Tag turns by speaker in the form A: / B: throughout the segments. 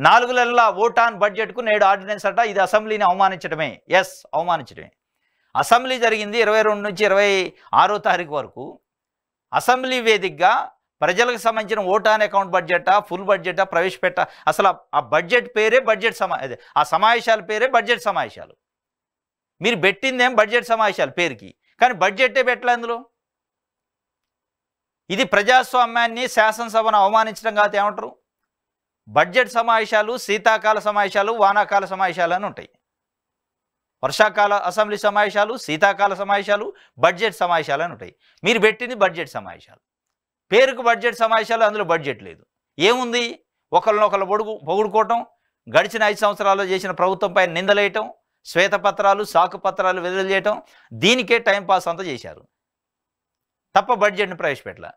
A: 4 నెలల vote on బడ్జెట్కు నేడు ordinance అట. ఇది అసెంబ్లీని అవమానించడమే. ఎస్, అవమానించడమే. అసెంబ్లీ జరిగింది 22 నుంచి 26వ తారీఖు వరకు. అసెంబ్లీ వేదికగా ప్రజలకు సంబంధించిన ఓట్ ఆన్ అకౌంట్ బడ్జెటా, ఫుల్ బడ్జెటా ప్రవేశపెట్ట. అసలు ఆ బడ్జెట్ పేరే బడ్జెట్ ఆ సమావేశాల పేరే బడ్జెట్ సమావేశాలు. మీరు పెట్టిందేం బడ్జెట్ సమావేశాలు పేరుకి, కానీ బడ్జెటే పెట్టలే అందులో. ఇది ప్రజాస్వామ్యాన్ని, శాసనసభను అవమానించడం కాదు. ఏమంటారు? బడ్జెట్ సమావేశాలు శీతాకాల సమావేశాలు, వానాకాల సమావేశాలు అని ఉంటాయి. వర్షాకాల అసెంబ్లీ సమావేశాలు, శీతాకాల సమావేశాలు, బడ్జెట్ సమావేశాలు అని ఉంటాయి. మీరు పెట్టింది బడ్జెట్ సమావేశాలు. పేరుకు బడ్జెట్ సమావేశాలు, అందులో బడ్జెట్ లేదు. ఏముంది? ఒకళ్ళనొకళ్ళు పొగుడుకోవటం, గడిచిన 5 సంవత్సరాల్లో చేసిన ప్రభుత్వంపై నిందలేయటం, శ్వేతపత్రాలు, సాకుపత్రాలు విడుదల చేయటం, దీనికే టైంపాస్ అంతా చేశారు తప్ప బడ్జెట్ని ప్రవేశపెట్టలే.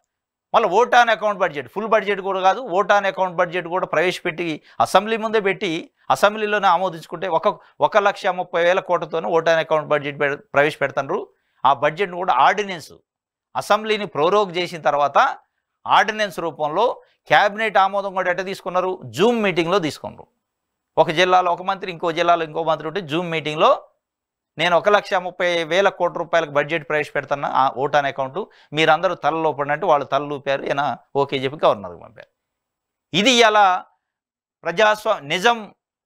A: మళ్ళీ vote on account budget, full budget కూడా కాదు, ఓట్ ఆన్ అకౌంట్ బడ్జెట్ కూడా ప్రవేశపెట్టి అసెంబ్లీ ముందే పెట్టి అసెంబ్లీలోనే ఆమోదించుకుంటే 1,30,000 కోట్లతోనే ఓట్ ఆన్ అకౌంట్ బడ్జెట్ ప్రవేశపెడతారు. ఆ బడ్జెట్ను కూడా ఆర్డినెన్స్ అసెంబ్లీని ప్రోరోగ్ చేసిన తర్వాత ఆర్డినెన్స్ రూపంలో క్యాబినెట్ ఆమోదం కూడా ఎట్లా తీసుకున్నారు? జూమ్ మీటింగ్లో తీసుకున్నారు. ఒక జిల్లాలో ఒక మంత్రి, ఇంకో జిల్లాలో ఇంకో మంత్రి ఉంటే జూమ్ మీటింగ్లో నేను 1,30,000 కోట్ల రూపాయలకు బడ్జెట్ ప్రవేశపెడతాను ఆ ఓట్ ఆన్ అకౌంట్, మీరందరూ తలలో పడినట్టు వాళ్ళు తలలు ఊపారు. ఈయన ఓకే చెప్పి గవర్నర్కి పంపారు. ఇది ఇలా నిజం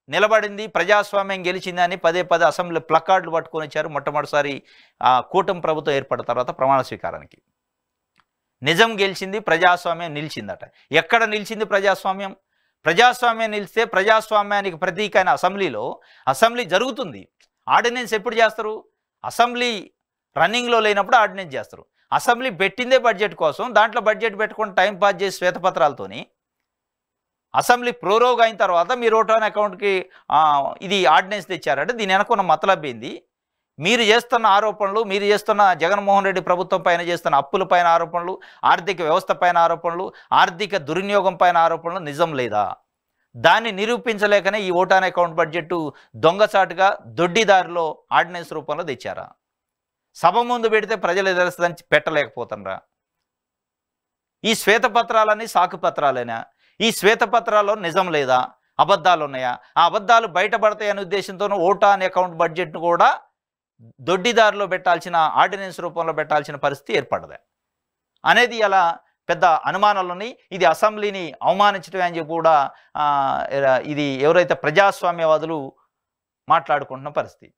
A: నిలబడింది, ప్రజాస్వామ్యం గెలిచిందని పదే అసెంబ్లీ ప్లకార్డులు పట్టుకొని వచ్చారు. మొట్టమొదటిసారి కూటమి ప్రభుత్వం ఏర్పడిన తర్వాత ప్రమాణ స్వీకారానికి. నిజం గెలిచింది, ప్రజాస్వామ్యం నిలిచిందట. ఎక్కడ నిలిచింది ప్రజాస్వామ్యం? ప్రజాస్వామ్యం నిలిస్తే ప్రజాస్వామ్యానికి ప్రతీక అయిన అసెంబ్లీ జరుగుతుంది. ఆర్డినెన్స్ ఎప్పుడు చేస్తారు? అసెంబ్లీ రన్నింగ్లో లేనప్పుడు ఆర్డినెన్స్ చేస్తారు. అసెంబ్లీ పెట్టిందే బడ్జెట్ కోసం, దాంట్లో బడ్జెట్ పెట్టుకొని టైం పాస్ చేసి శ్వేతపత్రాలతోని అసెంబ్లీ ప్రోరోగ్ అయిన తర్వాత మీరు ఓట్ ఆన్ అకౌంట్కి ఇది ఆర్డినెన్స్ తెచ్చారంటే దీని వెనకున్న మతలబ్ ఏంది? మీరు చేస్తున్న ఆరోపణలు, మీరు చేస్తున్న జగన్మోహన్ రెడ్డి ప్రభుత్వం పైన చేస్తున్న అప్పుల పైన ఆరోపణలు, ఆర్థిక వ్యవస్థ పైన ఆరోపణలు, ఆర్థిక దుర్వినియోగం పైన ఆరోపణలు నిజం లేదా? దాన్ని నిరూపించలేకనే ఈ ఓట్ ఆన్ అకౌంట్ బడ్జెట్ దొంగచాటుగా దొడ్డిదారిలో ఆర్డినెన్స్ రూపంలో తెచ్చారా? సభ ముందు పెడితే ప్రజలు ఎదురుస్తుందని పెట్టలేకపోతున్నారా? ఈ శ్వేతపత్రాలన్నీ సాకుపత్రాలేనా? ఈ శ్వేతపత్రాల్లో నిజం లేదా? అబద్ధాలు ఉన్నాయా? ఆ అబద్ధాలు బయటపడతాయనే ఉద్దేశంతోనూ ఓట్ ఆన్ అకౌంట్ బడ్జెట్ను కూడా దొడ్డిదారిలో పెట్టాల్సిన, ఆర్డినెన్స్ రూపంలో పెట్టాల్సిన పరిస్థితి ఏర్పడదా అనేది అలా పెద్ద అనుమానాలున్నాయి. ఇది అసెంబ్లీని అవమానించడమే అని చెప్పి కూడా ఇది ఎవరైతే ప్రజాస్వామ్యవాదులు మాట్లాడుకుంటున్న పరిస్థితి.